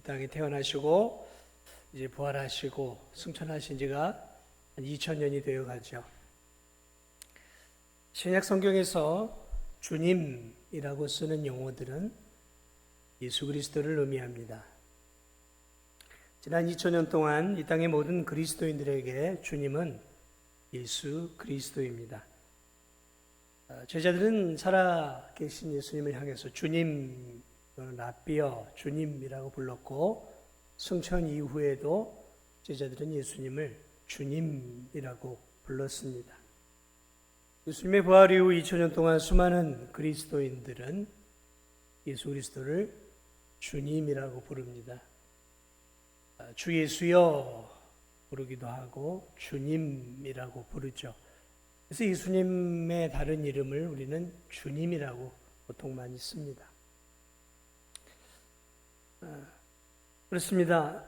땅에 태어나시고 이제 부활하시고 승천하신 지가 한 2000년이 되어 가죠. 신약 성경에서 주님이라고 쓰는 용어들은 예수 그리스도를 의미합니다. 지난 2000년 동안 이 땅의 모든 그리스도인들에게 주님은 예수 그리스도입니다. 제자들은 살아계신 예수님을 향해서 주님, 라비어, 주님이라고 불렀고 승천 이후에도 제자들은 예수님을 주님이라고 불렀습니다. 예수님의 부활 이후 2000년 동안 수많은 그리스도인들은 예수 그리스도를 주님이라고 부릅니다. 주 예수여 부르기도 하고 주님이라고 부르죠. 그래서 예수님의 다른 이름을 우리는 주님이라고 보통 많이 씁니다. 그렇습니다.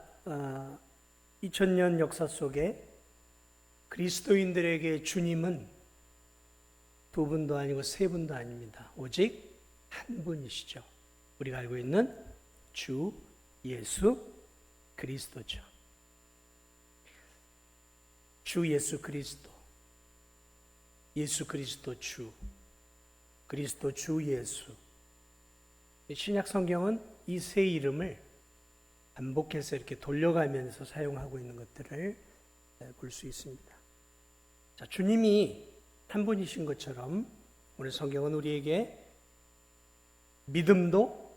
2000년 역사 속에 그리스도인들에게 주님은 두 분도 아니고 세 분도 아닙니다. 오직 한 분이시죠. 우리가 알고 있는 주 예수 그리스도죠. 주 예수 그리스도, 예수 그리스도 주, 그리스도 주 예수. 신약 성경은 이 세 이름을 반복해서 이렇게 돌려가면서 사용하고 있는 것들을 볼 수 있습니다. 자, 주님이 한 분이신 것처럼 오늘 성경은 우리에게 믿음도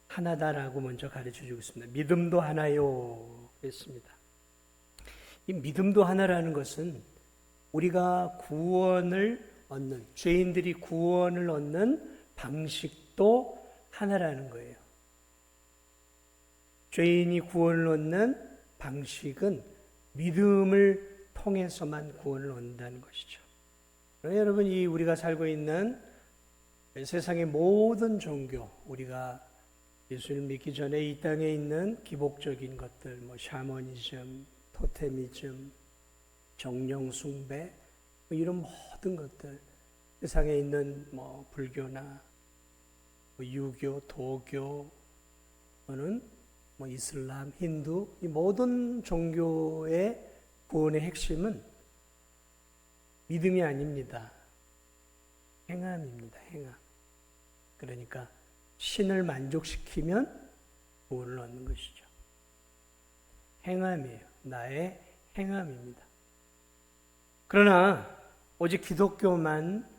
하나다라고 먼저 가르쳐 주고 있습니다. 믿음도 하나요 했습니다. 이 믿음도 하나라는 것은 우리가 구원을 얻는, 죄인들이 구원을 얻는 방식도 하나라는 거예요. 죄인이 구원을 얻는 방식은 믿음을 통해서만 구원을 얻는다는 것이죠. 여러분, 이 우리가 살고 있는 세상의 모든 종교, 우리가 예수를 믿기 전에 이 땅에 있는 기복적인 것들, 샤머니즘, 토테미즘, 정령 숭배, 이런 모든 것들, 세상에 있는 불교나 유교, 도교, 또는 이슬람, 힌두, 이 모든 종교의 구원의 핵심은 믿음이 아닙니다. 행함입니다. 행함. 그러니까 신을 만족시키면 구원을 얻는 것이죠. 행함이에요. 나의 행함입니다. 그러나 오직 기독교만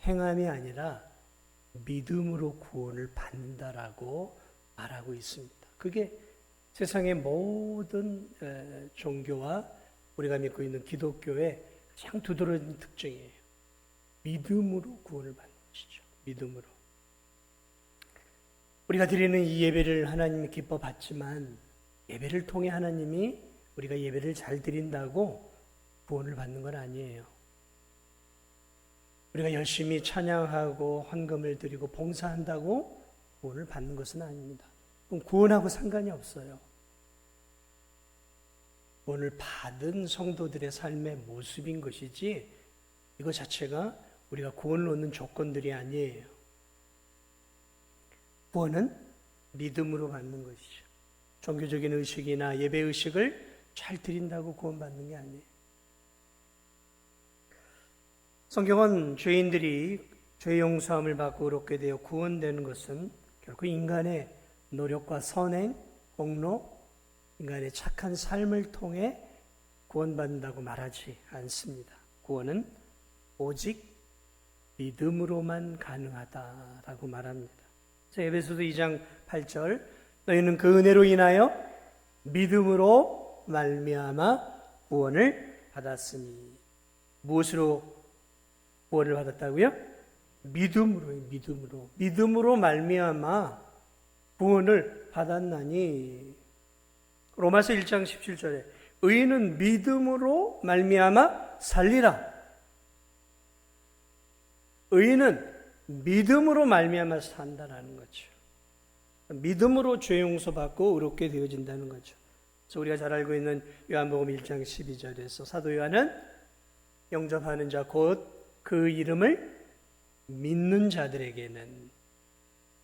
행함이 아니라 믿음으로 구원을 받는다라고 말하고 있습니다. 그게 세상의 모든 종교와 우리가 믿고 있는 기독교의 가장 두드러진 특징이에요. 믿음으로 구원을 받는 것이죠. 믿음으로. 우리가 드리는 이 예배를 하나님이 기뻐 받지만 예배를 통해 하나님이 우리가 예배를 잘 드린다고 구원을 받는 건 아니에요. 우리가 열심히 찬양하고 헌금을 드리고 봉사한다고 구원을 받는 것은 아닙니다. 그럼 구원하고 상관이 없어요. 구원을 받은 성도들의 삶의 모습인 것이지 이거 자체가 우리가 구원을 얻는 조건들이 아니에요. 구원은 믿음으로 받는 것이죠. 종교적인 의식이나 예배 의식을 잘 드린다고 구원받는 게 아니에요. 성경은 죄인들이 죄 용서함을 받고 의롭게 되어 구원되는 것은 결코 인간의 노력과 선행, 공로, 인간의 착한 삶을 통해 구원받는다고 말하지 않습니다. 구원은 오직 믿음으로만 가능하다라고 말합니다. 에베소서 2장 8절, 너희는 그 은혜로 인하여 믿음으로 말미암아 구원을 받았으니. 무엇으로 구원을 받았다고요? 믿음으로. 믿음으로 말미암아 구원을 받았나니. 로마서 1장 17절에 의인은 믿음으로 말미암아 살리라. 의인은 믿음으로 말미암아 산다라는 거죠. 믿음으로 죄 용서받고 의롭게 되어진다는 거죠. 그래서 우리가 잘 알고 있는 요한복음 1장 12절에서 사도 요한은 영접하는 자 곧 그 이름을 믿는 자들에게는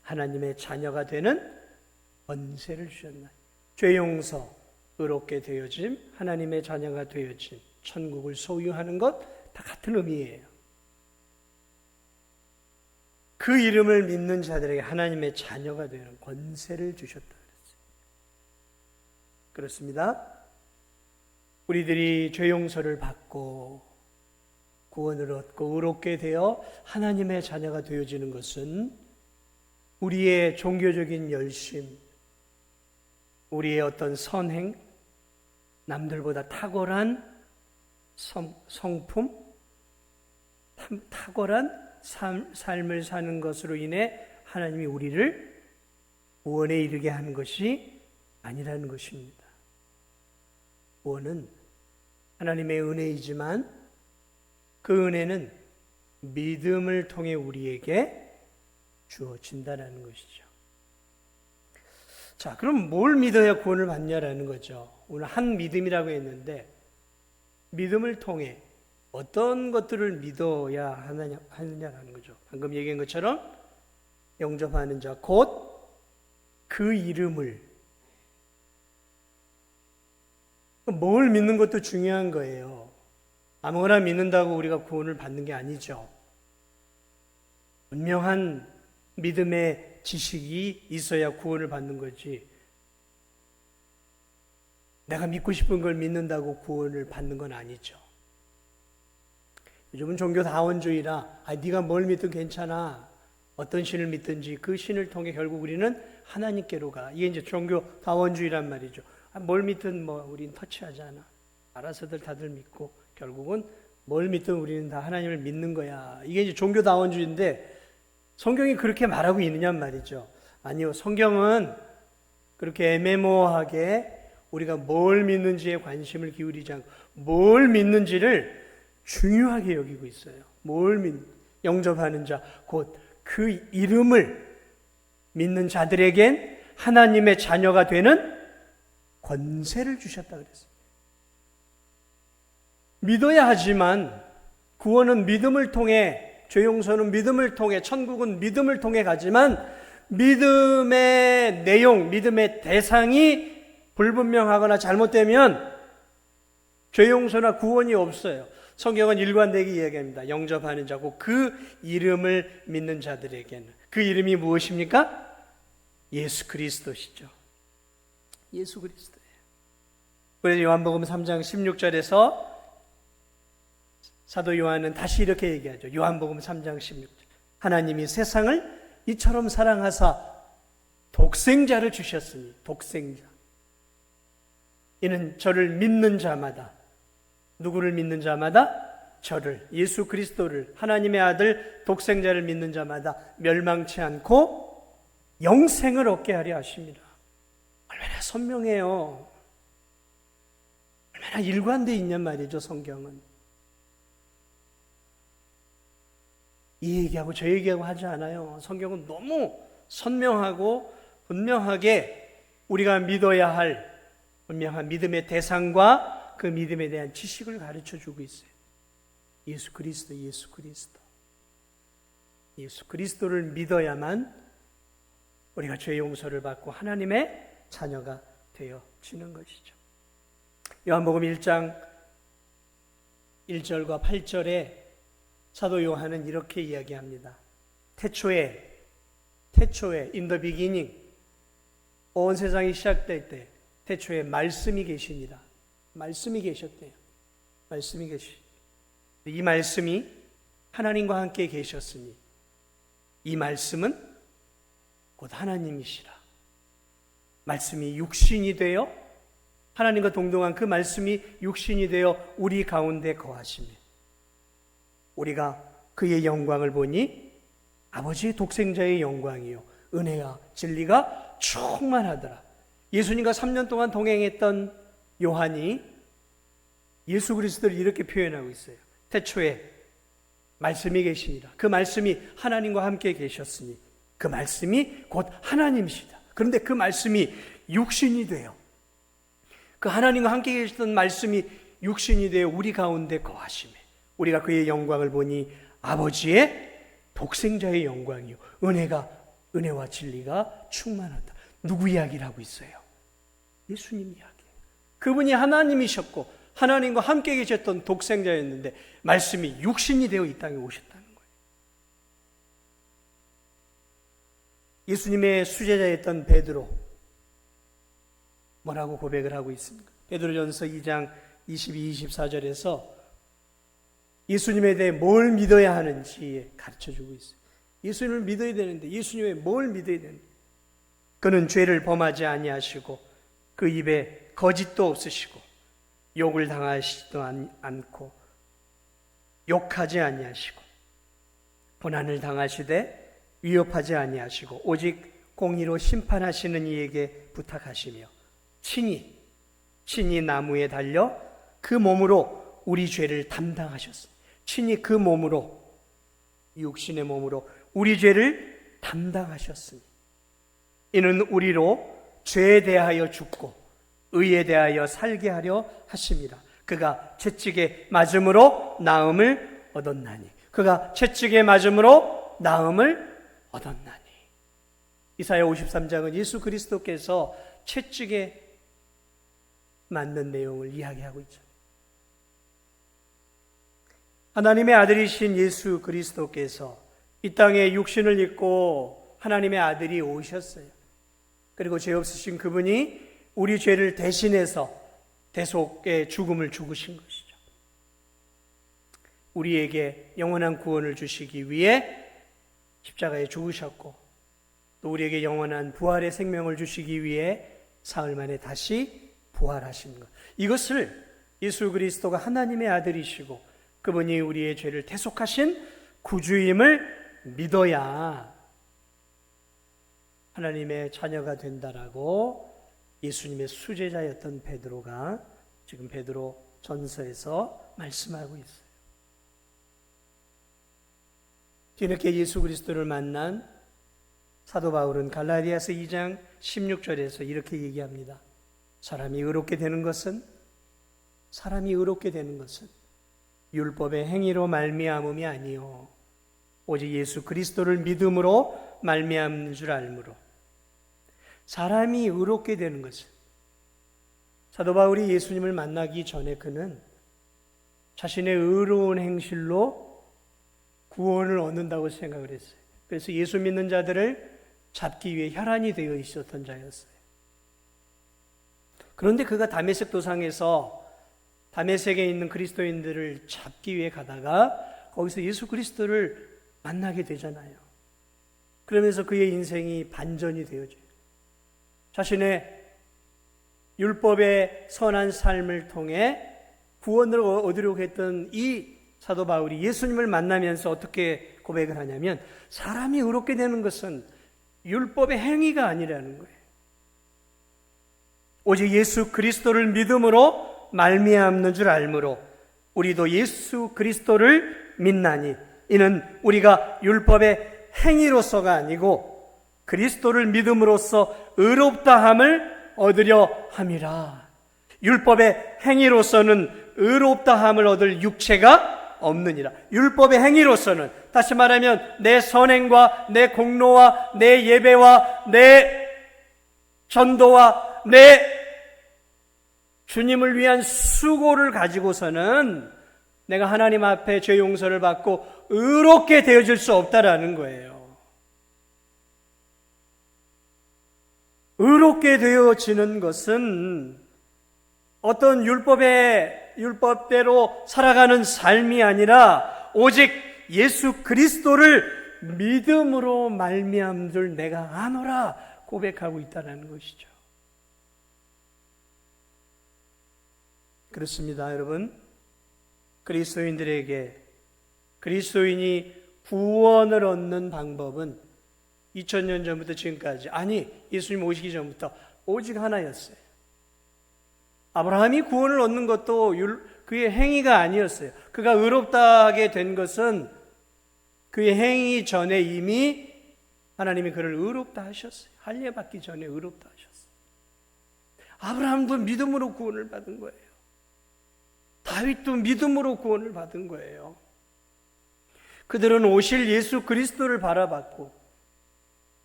하나님의 자녀가 되는 권세를 주셨나니. 죄 용서, 의롭게 되어짐, 하나님의 자녀가 되어짐, 천국을 소유하는 것 다 같은 의미예요. 그 이름을 믿는 자들에게 하나님의 자녀가 되는 권세를 주셨다 그랬어요. 그렇습니다. 우리들이 죄 용서를 받고 구원을 얻고 의롭게 되어 하나님의 자녀가 되어지는 것은 우리의 종교적인 열심, 우리의 어떤 선행, 남들보다 탁월한 성품, 탁월한 삶을 사는 것으로 인해 하나님이 우리를 구원에 이르게 하는 것이 아니라는 것입니다. 구원은 하나님의 은혜이지만 그 은혜는 믿음을 통해 우리에게 주어진다는 것이죠. 자, 그럼 뭘 믿어야 구원을 받냐라는 거죠. 오늘 한 믿음이라고 했는데 믿음을 통해 어떤 것들을 믿어야 하느냐라는 거죠. 방금 얘기한 것처럼 영접하는 자, 곧 그 이름을. 뭘 믿는 것도 중요한 거예요. 아무거나 믿는다고 우리가 구원을 받는 게 아니죠. 분명한 믿음의 지식이 있어야 구원을 받는 거지. 내가 믿고 싶은 걸 믿는다고 구원을 받는 건 아니죠. 요즘은 종교 다원주의라 네가 뭘 믿든 괜찮아. 어떤 신을 믿든지 그 신을 통해 결국 우리는 하나님께로 가. 이게 이제 종교 다원주의란 말이죠. 뭘 믿든 우린 터치하지 않아. 알아서들 다들 믿고 결국은 뭘 믿든 우리는 다 하나님을 믿는 거야. 이게 이제 종교 다원주의인데 성경이 그렇게 말하고 있느냔 말이죠. 아니요. 성경은 그렇게 애매모호하게 우리가 뭘 믿는지에 관심을 기울이지 않고 뭘 믿는지를 중요하게 여기고 있어요. 영접하는 자, 곧 그 이름을 믿는 자들에겐 하나님의 자녀가 되는 권세를 주셨다 그랬어요. 믿어야 하지만 구원은 믿음을 통해, 죄 용서는 믿음을 통해, 천국은 믿음을 통해 가지만 믿음의 내용, 믿음의 대상이 불분명하거나 잘못되면 죄 용서나 구원이 없어요. 성경은 일관되게 이야기합니다. 영접하는 자고 그 이름을 믿는 자들에게는. 그 이름이 무엇입니까? 예수 그리스도시죠. 예수 그리스도예요. 그래서 요한복음 3장 16절에서 사도 요한은 다시 이렇게 얘기하죠. 요한복음 3장 16절. 하나님이 세상을 이처럼 사랑하사 독생자를 주셨으니, 독생자. 이는 저를 믿는 자마다, 누구를 믿는 자마다? 저를, 예수 그리스도를, 하나님의 아들 독생자를 믿는 자마다 멸망치 않고 영생을 얻게 하려 하십니다. 얼마나 선명해요. 얼마나 일관되어 있냔 말이죠, 성경은. 이 얘기하고 저 얘기하고 하지 않아요. 성경은 너무 선명하고 분명하게 우리가 믿어야 할 분명한 믿음의 대상과 그 믿음에 대한 지식을 가르쳐 주고 있어요. 예수 그리스도, 예수 그리스도. 예수 그리스도를 믿어야만 우리가 죄 용서를 받고 하나님의 자녀가 되어지는 것이죠. 요한복음 1장 1절과 8절에 사도 요한은 이렇게 이야기합니다. 태초에 in the beginning, 온 세상이 시작될 때 태초에 말씀이 계십니다. 말씀이 계셨대요. 말씀이 이 말씀이 하나님과 함께 계셨으니 이 말씀은 곧 하나님이시라. 말씀이 육신이 되어 하나님과 동등한 그 말씀이 육신이 되어 우리 가운데 거하시며 우리가 그의 영광을 보니 아버지의 독생자의 영광이요 은혜와 진리가 충만하더라. 예수님과 3년 동안 동행했던 요한이 예수 그리스도를 이렇게 표현하고 있어요. 태초에 말씀이 계시니라. 그 말씀이 하나님과 함께 계셨으니 그 말씀이 곧 하나님이시다. 그런데 그 말씀이 육신이 되어 그 하나님과 함께 계셨던 말씀이 육신이 되어 우리 가운데 거하시며 우리가 그의 영광을 보니 아버지의 독생자의 영광이요 은혜와 진리가 충만하다. 누구 이야기를 하고 있어요? 예수님 이야기. 그분이 하나님이셨고 하나님과 함께 계셨던 독생자였는데 말씀이 육신이 되어 이 땅에 오셨다는 거예요. 예수님의 수제자였던 베드로 뭐라고 고백을 하고 있습니까? 베드로전서 2장 22, 24절에서 예수님에 대해 뭘 믿어야 하는지 가르쳐주고 있어요. 예수님을 믿어야 되는데 예수님의 뭘 믿어야 되는데 그는 죄를 범하지 아니하시고 그 입에 거짓도 없으시고 욕을 당하시지도 않고 욕하지 아니하시고 고난을 당하시되 위협하지 아니하시고 오직 공의로 심판하시는 이에게 부탁하시며 친히 나무에 달려 그 몸으로 우리 죄를 담당하셨습니다. 친히 그 몸으로 육신의 몸으로 우리 죄를 담당하셨으니 이는 우리로 죄에 대하여 죽고 의에 대하여 살게 하려 하심이라. 그가 채찍에 맞음으로 나음을 얻었나니 그가 채찍에 맞음으로 나음을 얻었나니. 이사야 53장은 예수 그리스도께서 채찍에 맞는 내용을 이야기하고 있죠. 하나님의 아들이신 예수 그리스도께서 이 땅에 육신을 입고 하나님의 아들이 오셨어요. 그리고 죄 없으신 그분이 우리 죄를 대신해서 대속의 죽음을 죽으신 것이죠. 우리에게 영원한 구원을 주시기 위해 십자가에 죽으셨고 또 우리에게 영원한 부활의 생명을 주시기 위해 사흘 만에 다시 부활하신 것. 이것을 예수 그리스도가 하나님의 아들이시고 그분이 우리의 죄를 대속하신 구주임을 믿어야 하나님의 자녀가 된다라고 예수님의 수제자였던 베드로가 지금 베드로 전서에서 말씀하고 있어요. 뒤늦게 예수 그리스도를 만난 사도 바울은 갈라디아서 2장 16절에서 이렇게 얘기합니다. 사람이 의롭게 되는 것은 율법의 행위로 말미암음이 아니요 오직 예수 그리스도를 믿음으로 말미암는 줄 알므로. 사람이 의롭게 되는 것은 사도 바울이 예수님을 만나기 전에 그는 자신의 의로운 행실로 구원을 얻는다고 생각을 했어요. 그래서 예수 믿는 자들을 잡기 위해 혈안이 되어 있었던 자였어요. 그런데 그가 다메섹 도상에서 다메섹에 있는 그리스도인들을 잡기 위해 가다가 거기서 예수 그리스도를 만나게 되잖아요. 그러면서 그의 인생이 반전이 되어져요. 자신의 율법의 선한 삶을 통해 구원을 얻으려고 했던 이 사도 바울이 예수님을 만나면서 어떻게 고백을 하냐면 사람이 의롭게 되는 것은 율법의 행위가 아니라는 거예요. 오직 예수 그리스도를 믿음으로 말미암는 줄 알므로 우리도 예수 그리스도를 믿나니 이는 우리가 율법의 행위로서가 아니고 그리스도를 믿음으로써 의롭다함을 얻으려 함이라. 율법의 행위로서는 의롭다함을 얻을 육체가 없느니라. 율법의 행위로서는 다시 말하면 내 선행과 내 공로와 내 예배와 내 전도와 내 주님을 위한 수고를 가지고서는 내가 하나님 앞에 죄 용서를 받고 의롭게 되어질 수 없다라는 거예요. 의롭게 되어지는 것은 어떤 율법대로 살아가는 삶이 아니라 오직 예수 그리스도를 믿음으로 말미암은 줄 내가 아노라 고백하고 있다는 것이죠. 그렇습니다, 여러분. 그리스도인들에게 그리스도인이 구원을 얻는 방법은 2000년 전부터 지금까지, 아니 예수님 오시기 전부터 오직 하나였어요. 아브라함이 구원을 얻는 것도 그의 행위가 아니었어요. 그가 의롭다하게 된 것은 그의 행위 전에 이미 하나님이 그를 의롭다 하셨어요. 할례 받기 전에 의롭다 하셨어요. 아브라함도 믿음으로 구원을 받은 거예요. 다윗도 믿음으로 구원을 받은 거예요. 그들은 오실 예수 그리스도를 바라봤고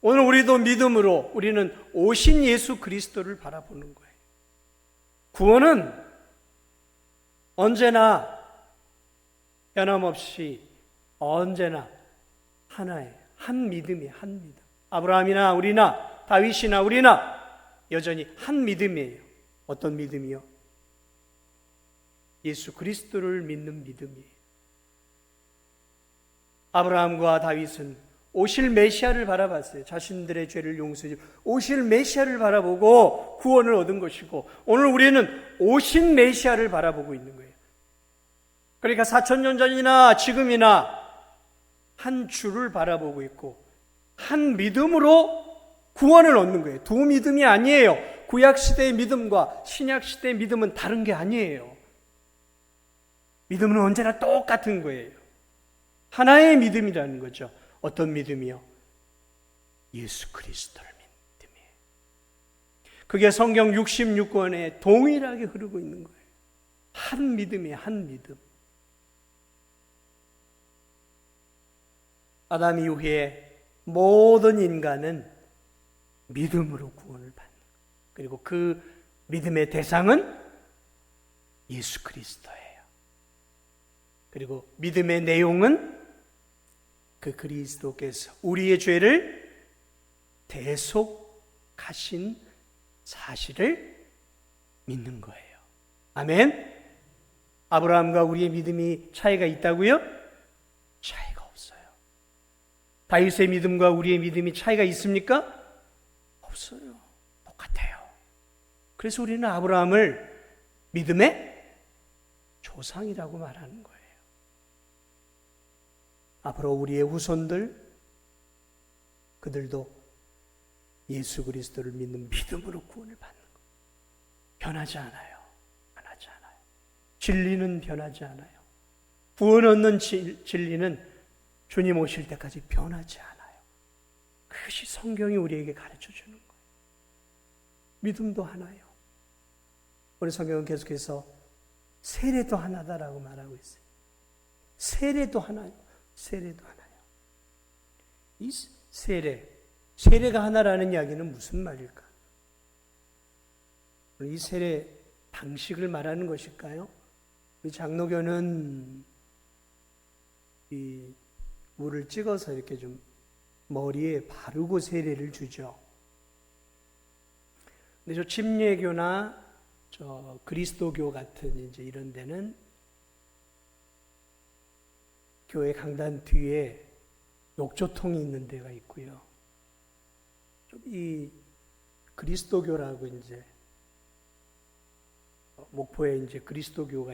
오늘 우리도 믿음으로 우리는 오신 예수 그리스도를 바라보는 거예요. 구원은 언제나 변함없이 언제나 하나예요. 한 믿음이에요. 한 믿음. 아브라함이나 우리나 다윗이나 우리나 여전히 한 믿음이에요. 어떤 믿음이요? 예수 그리스도를 믿는 믿음이에요. 아브라함과 다윗은 오실 메시아를 바라봤어요. 자신들의 죄를 용서해 줄 오실 메시아를 바라보고 구원을 얻은 것이고, 오늘 우리는 오신 메시아를 바라보고 있는 거예요. 그러니까 4,000년 전이나 지금이나 한 주를 바라보고 있고 한 믿음으로 구원을 얻는 거예요. 두 믿음이 아니에요. 구약시대의 믿음과 신약시대의 믿음은 다른 게 아니에요. 믿음은 언제나 똑같은 거예요. 하나의 믿음이라는 거죠. 어떤 믿음이요? 예수 그리스도를 믿는 믿음이에요. 그게 성경 66권에 동일하게 흐르고 있는 거예요. 한 믿음이에요. 한 믿음. 아담 이후에 모든 인간은 믿음으로 구원을 받는 거예요. 그리고 그 믿음의 대상은 예수 그리스도예요. 그리고 믿음의 내용은 그 그리스도께서 우리의 죄를 대속하신 사실을 믿는 거예요. 아멘. 아브라함과 우리의 믿음이 차이가 있다고요? 차이가 없어요. 다윗의 믿음과 우리의 믿음이 차이가 있습니까? 없어요. 똑같아요. 그래서 우리는 아브라함을 믿음의 조상이라고 말하는 거예요. 앞으로 우리의 후손들, 그들도 예수 그리스도를 믿는 믿음으로 구원을 받는 거예요. 변하지 않아요. 변하지 않아요. 진리는 변하지 않아요. 구원 얻는 진리는 주님 오실 때까지 변하지 않아요. 그것이 성경이 우리에게 가르쳐 주는 거예요. 믿음도 하나요. 우리 성경은 계속해서 세례도 하나다라고 말하고 있어요. 세례도 하나요. 세례도 하나요. 이 세례가 하나라는 이야기는 무슨 말일까? 이 세례 방식을 말하는 것일까요? 우리 장로교는 이 물을 찍어서 이렇게 좀 머리에 바르고 세례를 주죠. 근데 저 침례교나 저 그리스도교 같은 이제 이런 데는 교회 강단 뒤에 욕조통이 있는 데가 있고요. 좀 이 그리스도교라고 이제 목포에 이제 그리스도교가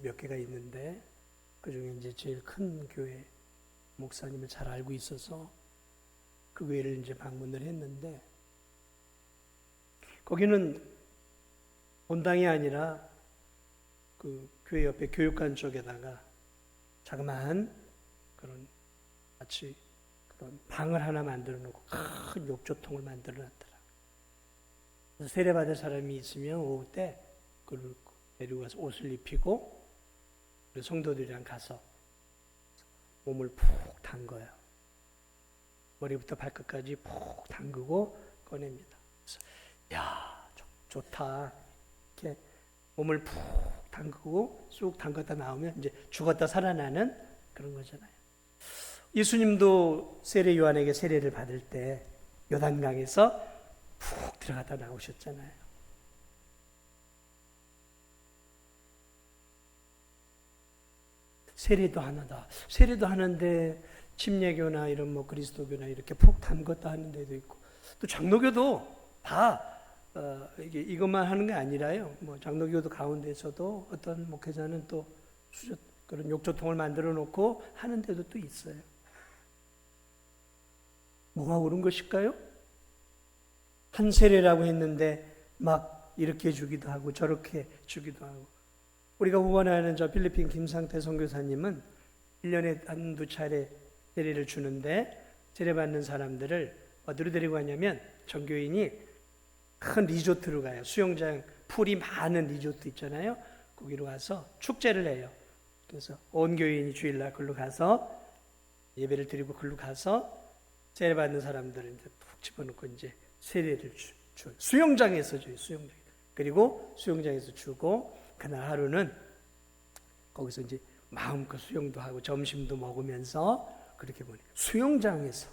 몇 개가 있는데 그 중에 이제 제일 큰 교회 목사님을 잘 알고 있어서 그 교회를 이제 방문을 했는데 거기는 본당이 아니라 그 교회 옆에 교육관 쪽에다가 자그마한 그런 마치 그런 방을 하나 만들어 놓고 큰 욕조통을 만들어 놨더라. 그래서 세례받을 사람이 있으면 오후 때 그를 데리고 가서 옷을 입히고 우리 성도들이랑 가서 몸을 푹 담궈요. 머리부터 발끝까지 푹 담그고 꺼냅니다. 그래서 야, 좋다. 이렇게 몸을 푹 담그고 쑥 담갔다 나오면 이제 죽었다 살아나는 그런 거잖아요. 예수님도 세례 요한에게 세례를 받을 때 요단강에서 푹 들어갔다 나오셨잖아요. 세례도 하나다. 세례도 하는데 침례교나 이런 뭐 그리스도교나 이렇게 푹 담궜다 하는 데도 있고, 또 장로교도 다 이것만 하는 게 아니라요. 뭐 장로교도 가운데서도 어떤 목회자는 또 그런 욕조통을 만들어 놓고 하는 데도 또 있어요. 뭐가 옳은 것일까요? 한 세례라고 했는데 막 이렇게 주기도 하고 저렇게 주기도 하고. 우리가 후원하는 저 필리핀 김상태 선교사님은 1년에 한두 차례 세례를 주는데 세례받는 사람들을 어디로 데리고 가냐면 전교인이 큰 리조트로 가요. 수영장, 풀이 많은 리조트 있잖아요. 거기로 가서 축제를 해요. 그래서 온 교인이 주일날 글로 가서 예배를 드리고 글로 가서 세례받는 사람들을 이제 푹 집어넣고 이제 세례를 줘. 수영장에서 줘요. 수영장. 그리고 수영장에서 주고 그날 하루는 거기서 이제 마음껏 수영도 하고 점심도 먹으면서 그렇게 보니 수영장에서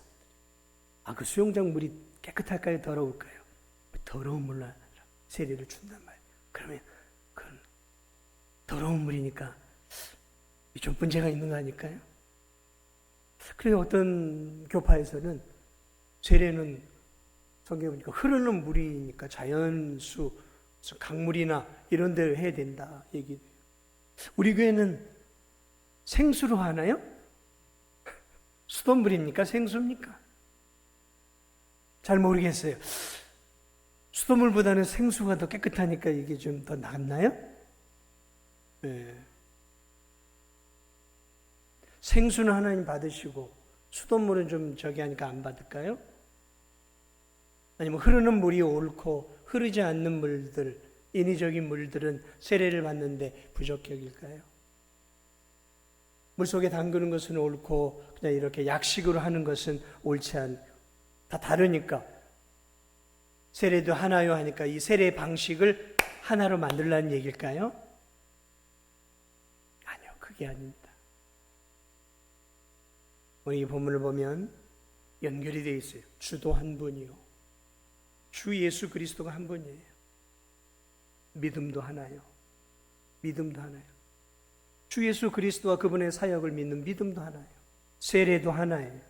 그 수영장 물이 깨끗할까요? 더러울까요? 더러운 물로 세례를 준단 말이에요. 그러면 그건 더러운 물이니까 좀 문제가 있는 거 아닐까요? 그래서 어떤 교파에서는 세례는 성경에 보니까 흐르는 물이니까 자연수, 강물이나 이런 데 해야 된다 얘기해요. 우리 교회는 생수로 하나요? 수돗물입니까? 생수입니까? 잘 모르겠어요. 수돗물보다는 생수가 더 깨끗하니까 이게 좀 더 낫나요? 네. 생수는 하나님 받으시고 수돗물은 좀 저기 하니까 안 받을까요? 아니면 흐르는 물이 옳고 흐르지 않는 물들, 인위적인 물들은 세례를 받는데 부적격일까요? 물속에 담그는 것은 옳고 그냥 이렇게 약식으로 하는 것은 옳지 않, 다 다르니까 세례도 하나요 하니까 이 세례 방식을 하나로 만들라는 얘기일까요? 아니요, 그게 아닙니다. 오늘 이 본문을 보면 연결이 되어 있어요. 주도 한 분이요, 주 예수 그리스도가 한 분이에요. 믿음도 하나요. 믿음도 하나요. 주 예수 그리스도와 그분의 사역을 믿는 믿음도 하나요. 세례도 하나예요.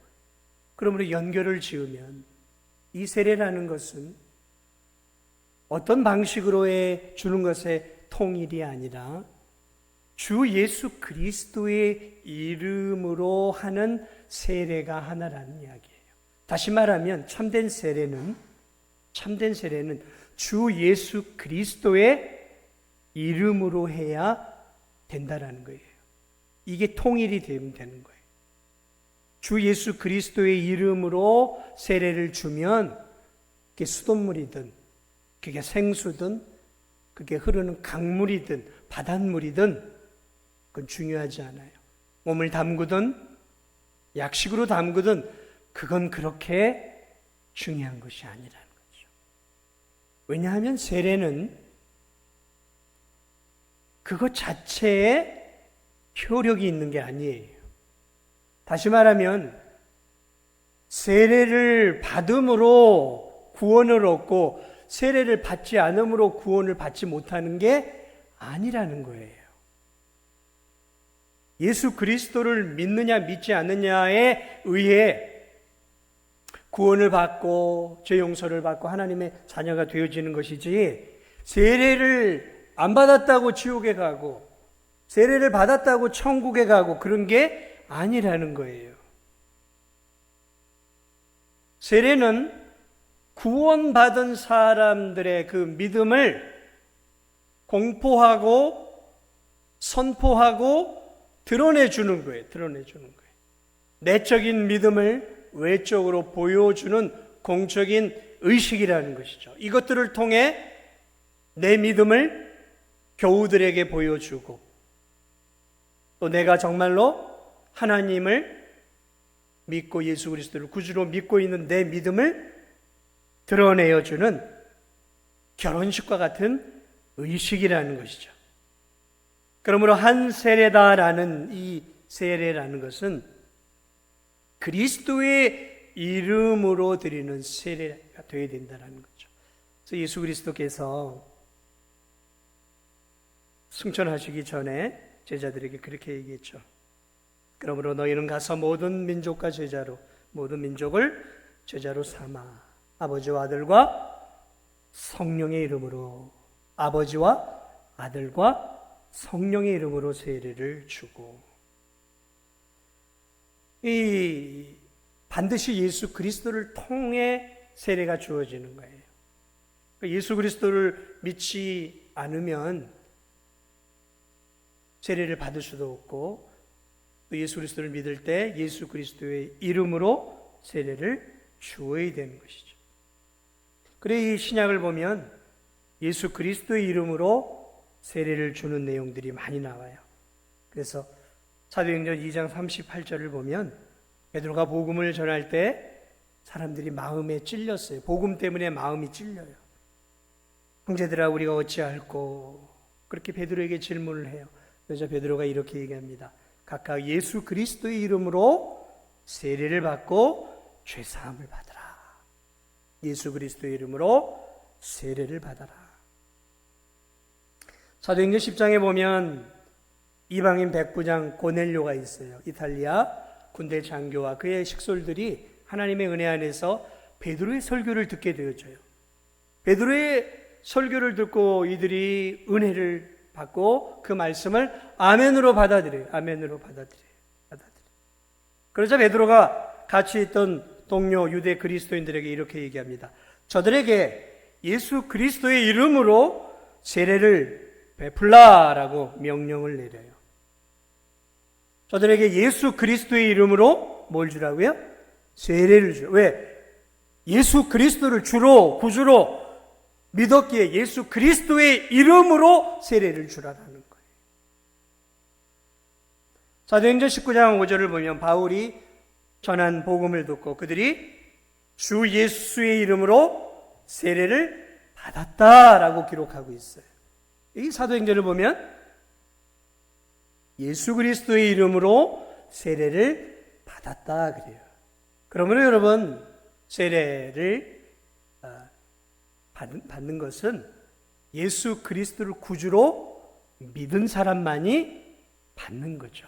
그러므로 연결을 지으면 이 세례라는 것은 어떤 방식으로 주는 것의 통일이 아니라 주 예수 그리스도의 이름으로 하는 세례가 하나라는 이야기예요. 다시 말하면 참된 세례는 주 예수 그리스도의 이름으로 해야 된다라는 거예요. 이게 통일이 되면 되는 거예요. 주 예수 그리스도의 이름으로 세례를 주면 그게 수돗물이든 그게 생수든 그게 흐르는 강물이든 바닷물이든 그건 중요하지 않아요. 몸을 담그든 약식으로 담그든 그건 그렇게 중요한 것이 아니라는 거죠. 왜냐하면 세례는 그것 자체에 효력이 있는 게 아니에요. 다시 말하면 세례를 받음으로 구원을 얻고 세례를 받지 않음으로 구원을 받지 못하는 게 아니라는 거예요. 예수 그리스도를 믿느냐 믿지 않느냐에 의해 구원을 받고 죄 용서를 받고 하나님의 자녀가 되어지는 것이지, 세례를 안 받았다고 지옥에 가고 세례를 받았다고 천국에 가고 그런 게 아니라는 거예요. 세례는 구원받은 사람들의 그 믿음을 공포하고 선포하고 드러내주는 거예요. 드러내주는 거예요. 내적인 믿음을 외적으로 보여주는 공적인 의식이라는 것이죠. 이것들을 통해 내 믿음을 교우들에게 보여주고 또 내가 정말로 하나님을 믿고 예수 그리스도를 구주로 믿고 있는 내 믿음을 드러내어주는 결혼식과 같은 의식이라는 것이죠. 그러므로 한 세례다라는 이 세례라는 것은 그리스도의 이름으로 드리는 세례가 되어야 된다는 거죠. 그래서 예수 그리스도께서 승천하시기 전에 제자들에게 그렇게 얘기했죠. 그러므로 너희는 가서 모든 민족과 제자로, 모든 민족을 제자로 삼아 아버지와 아들과 성령의 이름으로, 아버지와 아들과 성령의 이름으로 세례를 주고, 이 반드시 예수 그리스도를 통해 세례가 주어지는 거예요. 예수 그리스도를 믿지 않으면 세례를 받을 수도 없고, 또 예수 그리스도를 믿을 때 예수 그리스도의 이름으로 세례를 주어야 되는 것이죠. 그래 이 신약을 보면 예수 그리스도의 이름으로 세례를 주는 내용들이 많이 나와요. 그래서 사도행전 2장 38절을 보면 베드로가 복음을 전할 때 사람들이 마음에 찔렸어요. 복음 때문에 마음이 찔려요. 형제들아 우리가 어찌할꼬? 그렇게 베드로에게 질문을 해요. 그래서 베드로가 이렇게 얘기합니다. 각각 예수 그리스도의 이름으로 세례를 받고 죄사함을 받으라. 예수 그리스도의 이름으로 세례를 받아라. 사도행전 10장에 보면 이방인 백부장 고넬료가 있어요. 이탈리아 군대 장교와 그의 식솔들이 하나님의 은혜 안에서 베드로의 설교를 듣게 되어져요. 베드로의 설교를 듣고 이들이 은혜를 받고 그 말씀을 아멘으로 받아들여요. 아멘으로 받아들여요. 그러자 베드로가 같이 있던 동료 유대 그리스도인들에게 이렇게 얘기합니다. 저들에게 예수 그리스도의 이름으로 세례를 베풀라라고 명령을 내려요. 저들에게 예수 그리스도의 이름으로 뭘 주라고요? 세례를 주요. 왜? 예수 그리스도를 주로 구주로 믿었기에 예수 그리스도의 이름으로 세례를 주라는 거예요. 사도행전 19장 5절을 보면 바울이 전한 복음을 듣고 그들이 주 예수의 이름으로 세례를 받았다라고 기록하고 있어요. 이 사도행전을 보면 예수 그리스도의 이름으로 세례를 받았다 그래요. 그러면 여러분 세례를 받는 것은 예수 그리스도를 구주로 믿은 사람만이 받는 거죠.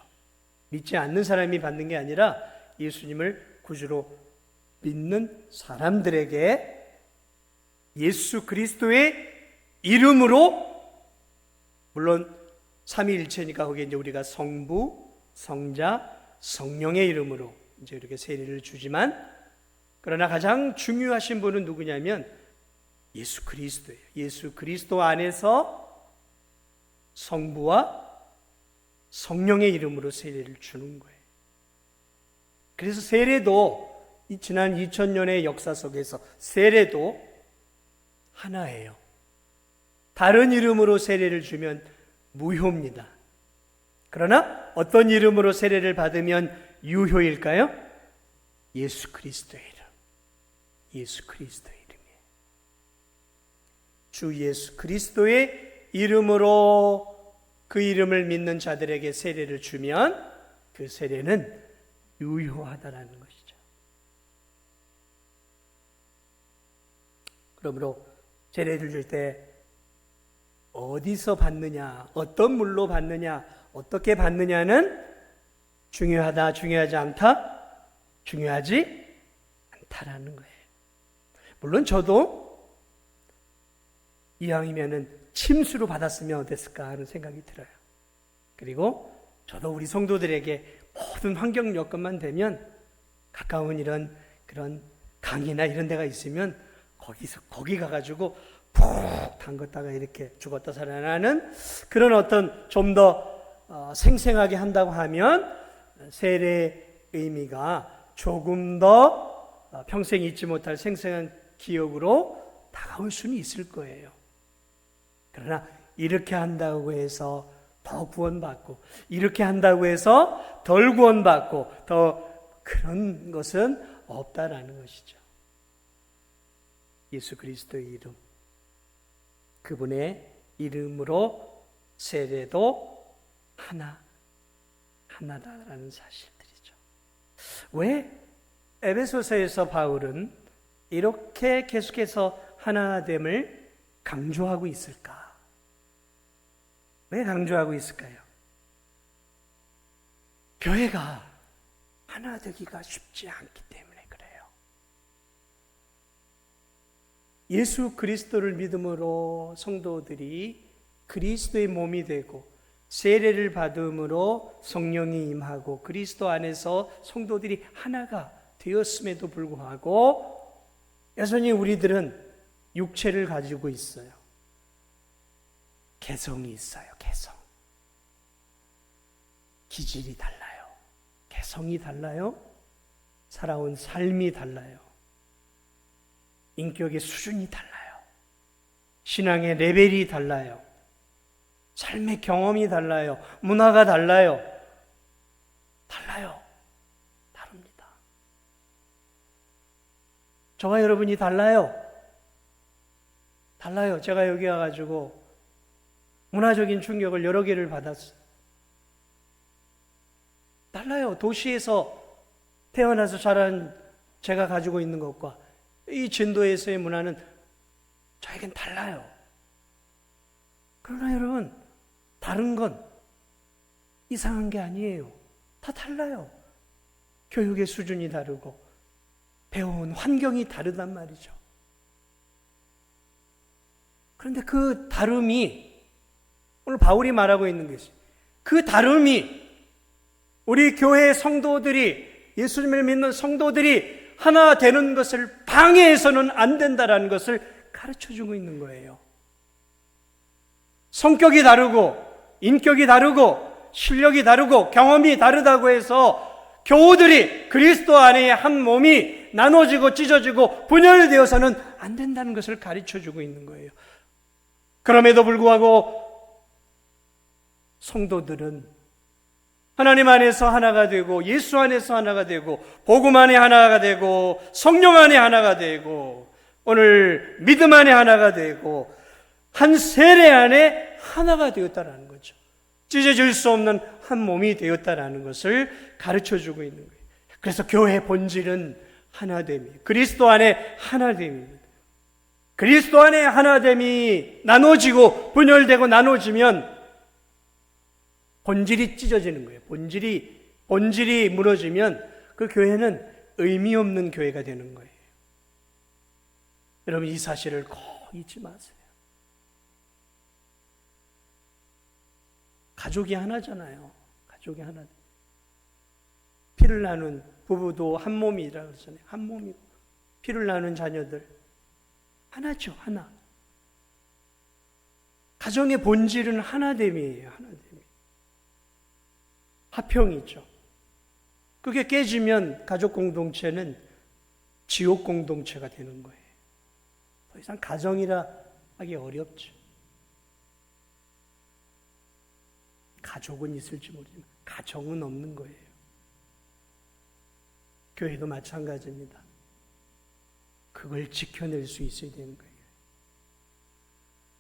믿지 않는 사람이 받는 게 아니라 예수님을 구주로 믿는 사람들에게 예수 그리스도의 이름으로, 물론 삼위일체니까 거기에 이제 우리가 성부, 성자, 성령의 이름으로 이제 이렇게 세례를 주지만, 그러나 가장 중요하신 분은 누구냐면 예수 그리스도예요. 예수 그리스도 안에서 성부와 성령의 이름으로 세례를 주는 거예요. 그래서 세례도 지난 2000년의 역사 속에서 세례도 하나예요. 다른 이름으로 세례를 주면 무효입니다. 그러나 어떤 이름으로 세례를 받으면 유효일까요? 예수 그리스도의 이름. 예수 그리스도의 이름이에요. 주 예수 그리스도의 이름으로 그 이름을 믿는 자들에게 세례를 주면 그 세례는 유효하다라는 것이죠. 그러므로 세례를 줄 때 어디서 받느냐, 어떤 물로 받느냐, 어떻게 받느냐는 중요하다, 중요하지 않다, 중요하지 않다라는 거예요. 물론 저도 이왕이면은 침수로 받았으면 어땠을까 하는 생각이 들어요. 그리고 저도 우리 성도들에게 모든 환경 여건만 되면 가까운 이런 그런 강이나 이런 데가 있으면 거기 가가지고 푹 담갔다가 이렇게 죽었다 살아나는 그런 어떤 좀 더 생생하게 한다고 하면 세례의 의미가 조금 더 평생 잊지 못할 생생한 기억으로 다가올 수는 있을 거예요. 그러나 이렇게 한다고 해서 더 구원받고, 이렇게 한다고 해서 덜 구원받고, 더 그런 것은 없다라는 것이죠. 예수 그리스도의 이름, 그분의 이름으로 세례도 하나다라는 사실들이죠. 왜 에베소서에서 바울은 이렇게 계속해서 하나됨을 강조하고 있을까? 왜 강조하고 있을까요? 교회가 하나 되기가 쉽지 않기 때문에 그래요. 예수 그리스도를 믿음으로 성도들이 그리스도의 몸이 되고 세례를 받음으로 성령이 임하고 그리스도 안에서 성도들이 하나가 되었음에도 불구하고 여전히 우리들은 육체를 가지고 있어요. 개성이 있어요. 개성. 기질이 달라요. 개성이 달라요. 살아온 삶이 달라요. 인격의 수준이 달라요. 신앙의 레벨이 달라요. 삶의 경험이 달라요. 문화가 달라요. 다릅니다. 저와 여러분이 달라요. 달라요. 제가 여기 와가지고 문화적인 충격을 여러 개를 받았어요. 달라요. 도시에서 태어나서 자란 제가 가지고 있는 것과 이 진도에서의 문화는 저에겐 달라요. 그러나 여러분, 다른 건 이상한 게 아니에요. 다 달라요. 교육의 수준이 다르고 배워온 환경이 다르단 말이죠. 그런데 그 다름이 오늘 바울이 말하고 있는 것이, 그 다름이 우리 교회 성도들이, 예수님을 믿는 성도들이 하나 되는 것을 방해해서는 안 된다라는 것을 가르쳐주고 있는 거예요. 성격이 다르고 인격이 다르고 실력이 다르고 경험이 다르다고 해서 교우들이 그리스도 안에 한 몸이 나눠지고 찢어지고 분열되어서는 안 된다는 것을 가르쳐주고 있는 거예요. 그럼에도 불구하고 성도들은 하나님 안에서 하나가 되고 예수 안에서 하나가 되고 복음 안에 하나가 되고 성령 안에 하나가 되고 오늘 믿음 안에 하나가 되고 한 세례 안에 하나가 되었다라는 거죠. 찢어질 수 없는 한 몸이 되었다라는 것을 가르쳐주고 있는 거예요. 그래서 교회의 본질은 하나됨이, 그리스도 안에 하나됨입니다. 그리스도 안에 하나됨이 나눠지고 분열되고 나눠지면 본질이 찢어지는 거예요. 본질이 무너지면 그 교회는 의미 없는 교회가 되는 거예요. 여러분, 이 사실을 꼭 잊지 마세요. 가족이 하나잖아요. 가족이 하나. 피를 나눈 부부도 한 몸이라고 그러잖아요. 한 몸이고 피를 나눈 자녀들 하나죠. 하나. 가정의 본질은 하나됨이에요. 하나됨. 화평이죠. 그게 깨지면 가족 공동체는 지옥 공동체가 되는 거예요. 더 이상 가정이라 하기 어렵죠. 가족은 있을지 모르지만 가정은 없는 거예요. 교회도 마찬가지입니다. 그걸 지켜낼 수 있어야 되는 거예요.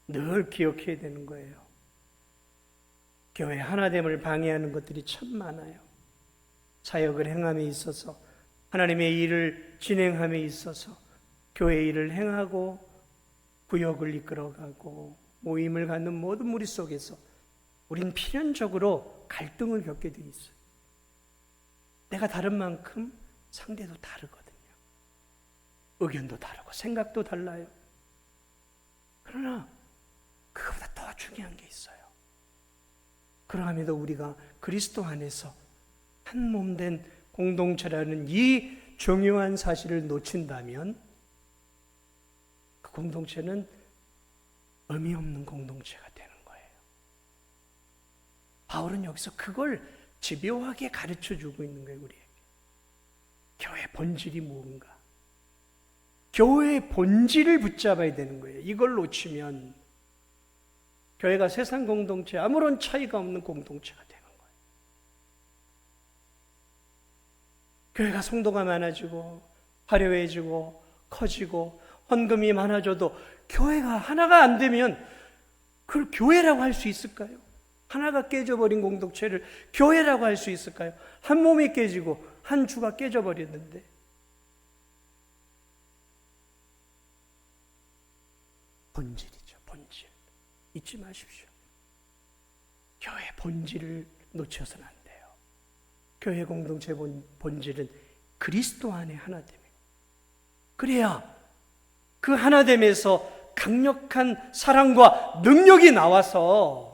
늘 기억해야 되는 거예요. 교회 하나됨을 방해하는 것들이 참 많아요. 사역을 행함에 있어서, 하나님의 일을 진행함에 있어서 교회 일을 행하고 구역을 이끌어가고 모임을 갖는 모든 무리 속에서 우린 필연적으로 갈등을 겪게 돼 있어요. 내가 다른 만큼 상대도 다르거든요. 의견도 다르고 생각도 달라요. 그러나 그거보다 더 중요한 게 있어요. 그러함에도 우리가 그리스도 안에서 한 몸 된 공동체라는 이 중요한 사실을 놓친다면 그 공동체는 의미 없는 공동체가 되는 거예요. 바울은 여기서 그걸 집요하게 가르쳐주고 있는 거예요. 우리에게. 교회의 본질이 뭔가. 교회의 본질을 붙잡아야 되는 거예요. 이걸 놓치면 교회가 세상 공동체, 아무런 차이가 없는 공동체가 되는 거예요. 교회가 성도가 많아지고 화려해지고 커지고 헌금이 많아져도 교회가 하나가 안 되면 그걸 교회라고 할 수 있을까요? 하나가 깨져버린 공동체를 교회라고 할 수 있을까요? 한 몸이 깨지고 한 주가 깨져버렸는데. 본질이죠, 본질. 잊지 마십시오. 교회 본질을 놓쳐서는 안 돼요. 교회 공동체 본질은 그리스도 안에 하나됨이에요. 그래야 그 하나됨에서 강력한 사랑과 능력이 나와서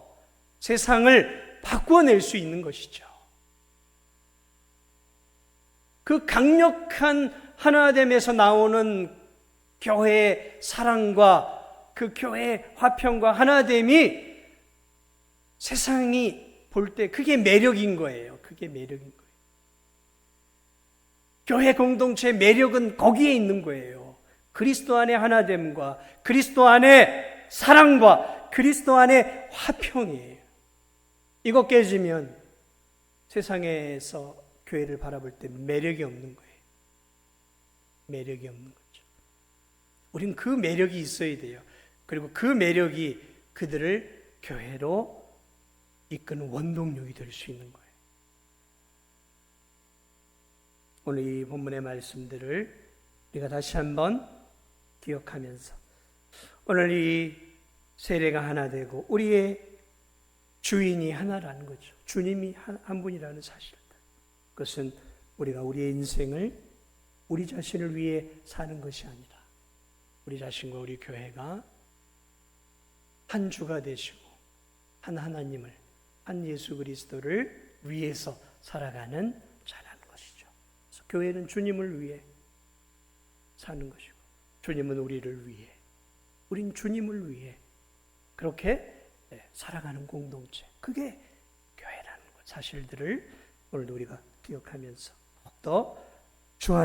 세상을 바꾸어낼 수 있는 것이죠. 그 강력한 하나됨에서 나오는 교회의 사랑과 그 교회의 화평과 하나됨이 세상이 볼 때 그게 매력인 거예요. 그게 매력인 거예요. 교회 공동체의 매력은 거기에 있는 거예요. 그리스도 안의 하나됨과 그리스도 안의 사랑과 그리스도 안의 화평이에요. 이거 깨지면 세상에서 교회를 바라볼 때 매력이 없는 거예요. 매력이 없는 거죠. 우린 그 매력이 있어야 돼요. 그리고 그 매력이 그들을 교회로 이끄는 원동력이 될 수 있는 거예요. 오늘 이 본문의 말씀들을 우리가 다시 한번 기억하면서 오늘 이 세례가 하나 되고 우리의 주인이 하나라는 거죠. 주님이 한 분이라는 사실들. 그것은 우리가 우리의 인생을 우리 자신을 위해 사는 것이 아니라 우리 자신과 우리 교회가 한 주가 되시고 한 하나님을, 한 예수 그리스도를 위해서 살아가는 자라는 것이죠. 그래서 교회는 주님을 위해 사는 것이고 주님은 우리를 위해, 우린 주님을 위해 그렇게 살아가는 공동체, 그게 교회라는 것, 사실들을 오늘도 우리가 기억하면서 더욱더 주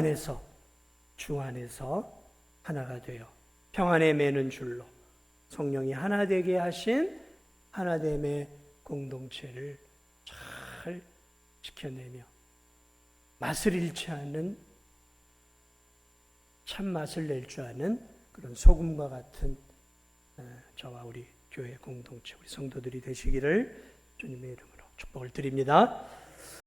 안에서 하나가 되어 평안에 매는 줄로 성령이 하나 되게 하신 하나됨의 공동체를 잘 지켜내며 맛을 잃지 않는, 참 맛을 낼 줄 아는 그런 소금과 같은 저와 우리 교회 공동체, 우리 성도들이 되시기를 주님의 이름으로 축복을 드립니다.